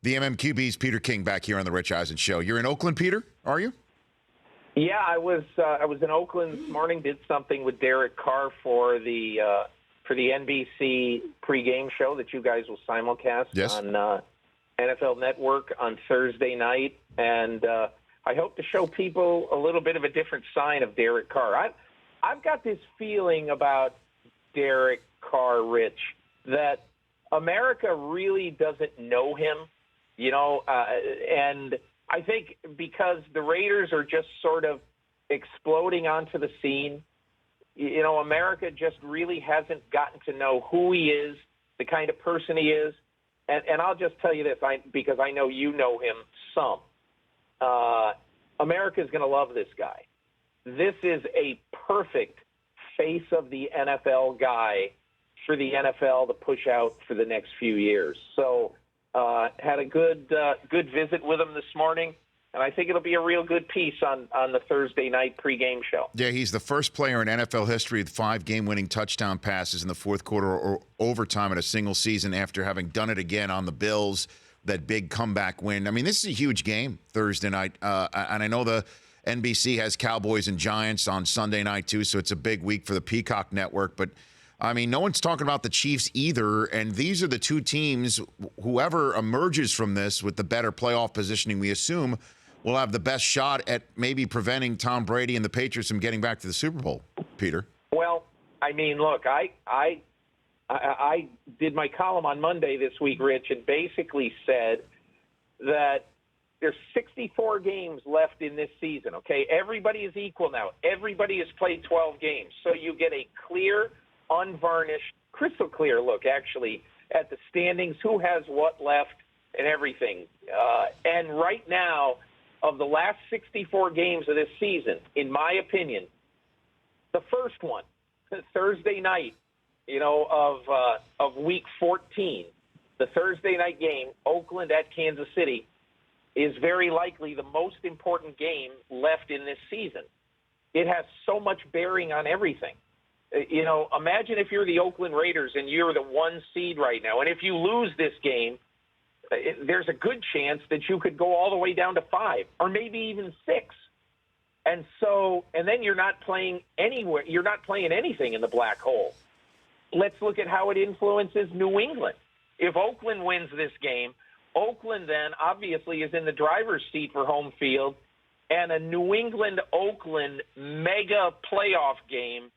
The MMQB's Peter King back here on the Rich Eisen Show. You're in Oakland, Peter, are you? Yeah, I was in Oakland this morning, did something with Derek Carr for the NBC pregame show that you guys will simulcast on NFL Network on Thursday night. And I hope to show people a little bit of a different sign of Derek Carr. I've got this feeling about Derek Carr, Rich, that America really doesn't know him, and I think because the Raiders are just sort of exploding onto the scene, America just really hasn't gotten to know who he is, the kind of person he is. And I'll just tell you this, because I know you know him some. America's going to love this guy. This is a perfect face of the NFL guy for the NFL to push out for the next few years. So had a good visit with him this morning, and I think it'll be a real good piece on the Thursday night pregame show. Yeah, he's the first player in NFL history with 5 game-winning touchdown passes in the fourth quarter or overtime in a single season after having done it again on the Bills, that big comeback win. I mean, this is a huge game Thursday night, and I know the NBC has Cowboys and Giants on Sunday night too, so it's a big week for the Peacock Network, but I mean, no one's talking about the Chiefs either, and these are the two teams, whoever emerges from this with the better playoff positioning, we assume, will have the best shot at maybe preventing Tom Brady and the Patriots from getting back to the Super Bowl, Peter. Well, I mean, look, I did my column on Monday this week, Rich, and basically said that there's 64 games left in this season, okay? Everybody is equal now. Everybody has played 12 games, so you get a clear, unvarnished, crystal clear look, actually, at the standings, who has what left and everything. And right now, of the last 64 games of this season, in my opinion, the first one, Thursday night, of week 14, the Thursday night game, Oakland at Kansas City, is very likely the most important game left in this season. It has so much bearing on everything. Imagine if you're the Oakland Raiders and you're the 1 seed right now, and if you lose this game, there's a good chance that you could go all the way down to 5 or maybe even 6. And then you're not playing anywhere. You're not playing anything in the black hole. Let's look at how it influences New England. If Oakland wins this game, Oakland then obviously is in the driver's seat for home field, and a New England-Oakland mega playoff game,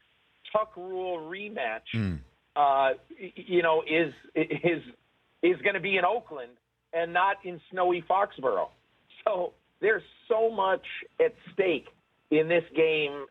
Tuck Rule rematch, is going to be in Oakland and not in snowy Foxborough. So there's so much at stake in this game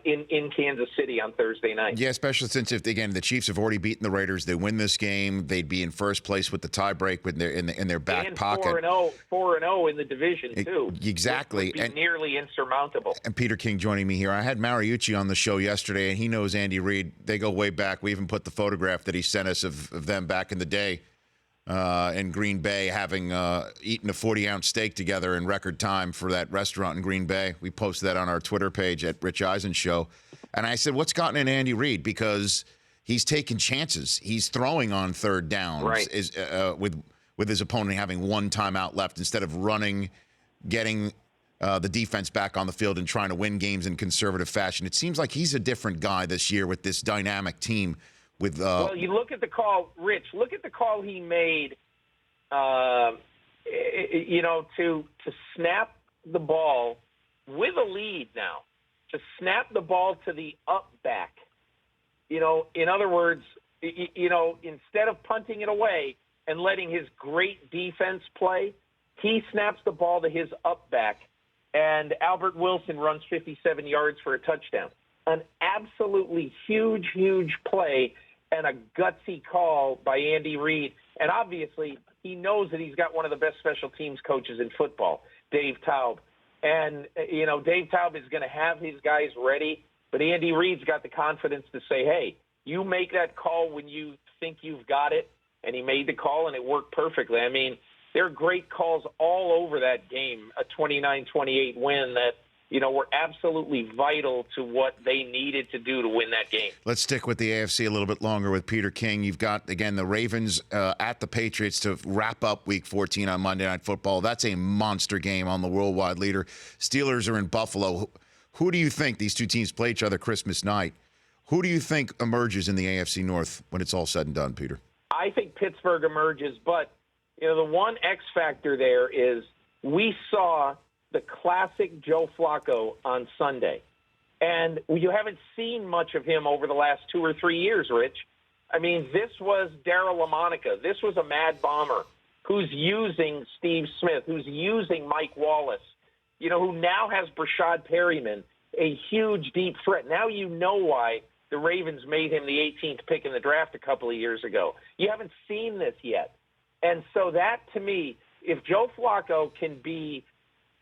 in Kansas City on Thursday night. Yeah, especially since, if again, the Chiefs have already beaten the Raiders, they win this game, they'd be in first place with the tiebreak in their back and pocket. 4-0 in the division too. Exactly, it would be nearly insurmountable. And Peter King joining me here. I had Mariucci on the show yesterday, and he knows Andy Reid. They go way back. We even put the photograph that he sent us of them back in the day. In Green Bay, having eaten a 40-ounce steak together in record time for that restaurant in Green Bay. We posted that on our Twitter page at Rich Eisen Show. And I said, what's gotten in Andy Reid? Because he's taking chances. He's throwing on third downs, right, with his opponent having 1 timeout left, instead of running, getting the defense back on the field and trying to win games in conservative fashion. It seems like he's a different guy this year with this dynamic team. Well, you look at the call, Rich. Look at the call he made. To snap the ball with a lead now, to snap the ball to the up back. In other words, instead of punting it away and letting his great defense play, he snaps the ball to his up back, and Albert Wilson runs 57 yards for a touchdown. An absolutely huge, huge play. And a gutsy call by Andy Reid. And obviously, he knows that he's got one of the best special teams coaches in football, Dave Taub. And, Dave Taub is going to have his guys ready. But Andy Reid's got the confidence to say, hey, you make that call when you think you've got it. And he made the call, and it worked perfectly. I mean, there are great calls all over that game, a 29-28 win that were absolutely vital to what they needed to do to win that game. Let's stick with the AFC a little bit longer with Peter King. You've got, again, the Ravens at the Patriots to wrap up Week 14 on Monday Night Football. That's a monster game on the worldwide leader. Steelers are in Buffalo. Who do you think, these two teams play each other Christmas night, who do you think emerges in the AFC North when it's all said and done, Peter? I think Pittsburgh emerges, but the one X factor there is we saw the classic Joe Flacco on Sunday. And you haven't seen much of him over the last 2 or 3 years, Rich. I mean, this was Darryl LaMonica. This was a mad bomber who's using Steve Smith, who's using Mike Wallace, who now has Brashad Perryman, a huge deep threat. Now you know why the Ravens made him the 18th pick in the draft a couple of years ago. You haven't seen this yet. And so that, to me, if Joe Flacco can be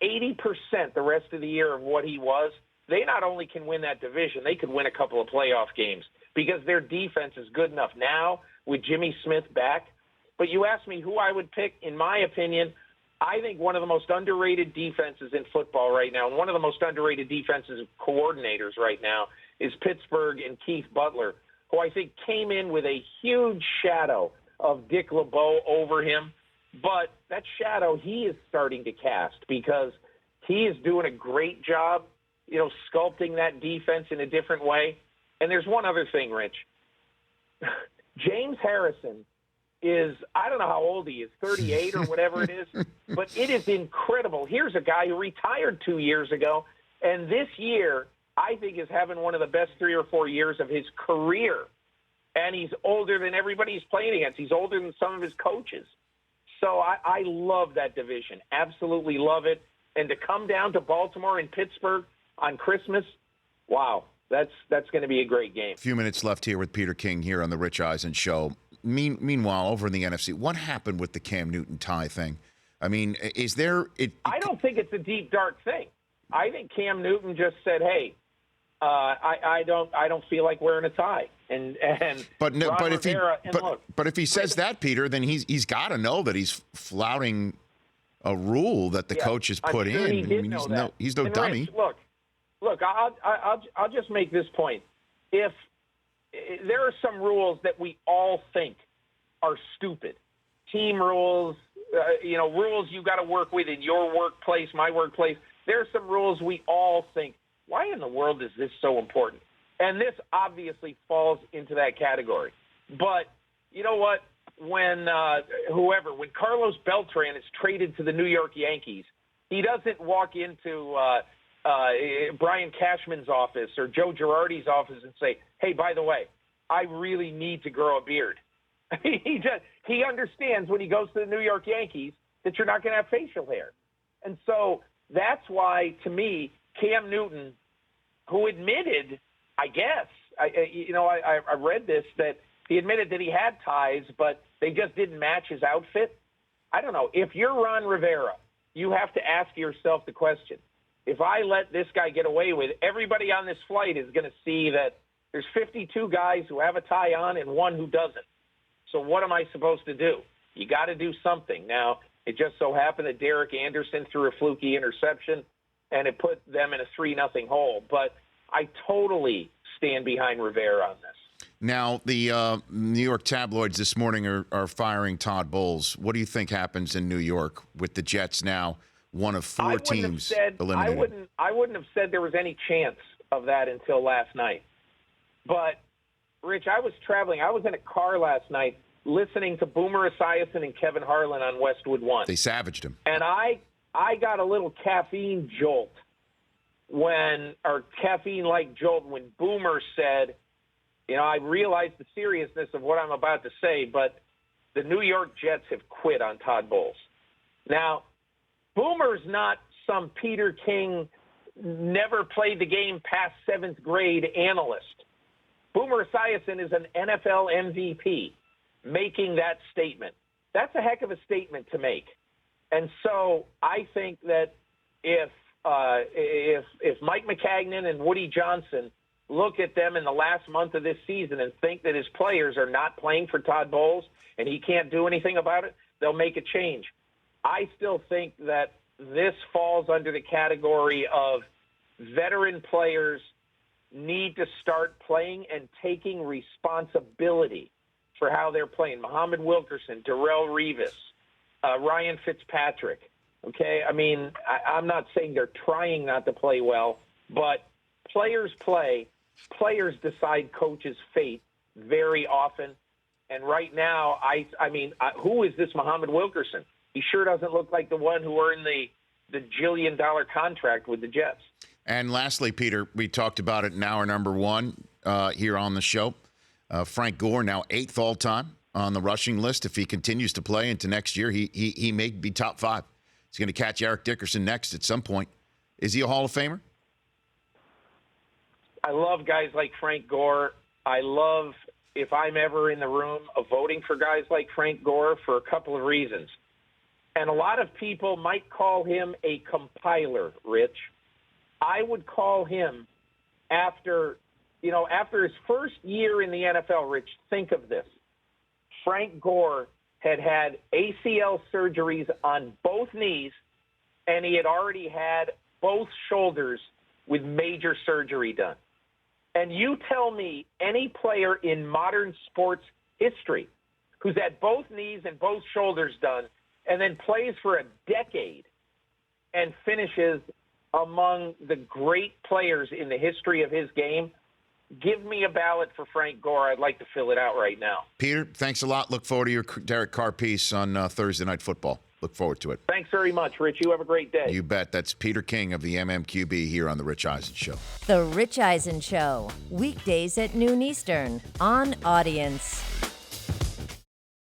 80% the rest of the year of what he was, they not only can win that division, they could win a couple of playoff games because their defense is good enough now with Jimmy Smith back. But you asked me who I would pick. In my opinion, I think one of the most underrated defenses in football right now, and one of the most underrated defensive coordinators right now, is Pittsburgh and Keith Butler, who I think came in with a huge shadow of Dick LeBeau over him. But that shadow he is starting to cast because he is doing a great job, sculpting that defense in a different way. And there's one other thing, Rich. James Harrison is, I don't know how old he is, 38 or whatever it is, but it is incredible. Here's a guy who retired 2 years ago, and this year I think is having one of the best 3 or 4 years of his career. And he's older than everybody he's playing against. He's older than some of his coaches. So I love that division, absolutely love it. And to come down to Baltimore and Pittsburgh on Christmas, wow, that's going to be a great game. A few minutes left here with Peter King here on the Rich Eisen Show. Meanwhile, over in the NFC, what happened with the Cam Newton tie thing? I mean, is there? I don't think it's a deep, dark thing. I think Cam Newton just said, "Hey, I don't feel like wearing a tie." But if he says that, Peter, then he's got to know that he's flouting a rule that the coach has put in. He's no dummy. Rich, look, I'll just make this point. If there are some rules that we all think are stupid, team rules, rules you got to work with in your workplace, my workplace. There are some rules we all think, why in the world is this so important? And this obviously falls into that category. But you know what? When Carlos Beltran is traded to the New York Yankees, he doesn't walk into Brian Cashman's office or Joe Girardi's office and say, "Hey, by the way, I really need to grow a beard." He understands when he goes to the New York Yankees that you're not going to have facial hair. And so that's why, to me, Cam Newton, who admitted, I guess, I read this, that he admitted that he had ties, but they just didn't match his outfit. I don't know. If you're Ron Rivera, you have to ask yourself the question, if I let this guy get away with it, everybody on this flight is going to see that there's 52 guys who have a tie on and one who doesn't. So what am I supposed to do? You got to do something. Now, it just so happened that Derek Anderson threw a fluky interception, and it put them in a 3-0 hole. But I totally stand behind Rivera on this. Now, the New York tabloids this morning are firing Todd Bowles. What do you think happens in New York with the Jets now, one of 4 teams eliminated? I wouldn't have said there was any chance of that until last night. But, Rich, I was traveling. I was in a car last night listening to Boomer Esiason and Kevin Harlan on Westwood One. They savaged him. And I got a little caffeine jolt caffeine-like jolt when Boomer said, I realize the seriousness of what I'm about to say, but the New York Jets have quit on Todd Bowles. Now, Boomer's not some Peter King, never played the game past 7th grade analyst. Boomer Esiason is an NFL MVP making that statement. That's a heck of a statement to make. And so I think that if Mike McCagnon and Woody Johnson look at them in the last month of this season and think that his players are not playing for Todd Bowles and he can't do anything about it, they'll make a change. I still think that this falls under the category of veteran players need to start playing and taking responsibility for how they're playing. Muhammad Wilkerson, Darrell Revis, Ryan Fitzpatrick. Okay, I mean, I'm not saying they're trying not to play well, but players play. Players decide coaches' fate very often. And right now, I mean, who is this Muhammad Wilkerson? He sure doesn't look like the one who earned the $1 jillion contract with the Jets. And lastly, Peter, we talked about it in hour number one here on the show. Frank Gore, now 8th all-time on the rushing list. If he continues to play into next year, he may be top 5. He's going to catch Eric Dickerson next at some point. Is he a Hall of Famer? I love guys like Frank Gore. I love, if I'm ever in the room, of voting for guys like Frank Gore for a couple of reasons. And a lot of people might call him a compiler, Rich. I would call him after his first year in the NFL, Rich, think of this. Frank Gore had ACL surgeries on both knees, and he had already had both shoulders with major surgery done. And you tell me any player in modern sports history who's had both knees and both shoulders done and then plays for a decade and finishes among the great players in the history of his game, give me a ballot for Frank Gore. I'd like to fill it out right now. Peter, thanks a lot. Look forward to your Derek Carr piece on Thursday Night Football. Look forward to it. Thanks very much, Rich. You have a great day. You bet. That's Peter King of the MMQB here on The Rich Eisen Show. The Rich Eisen Show, weekdays at noon Eastern on Audience.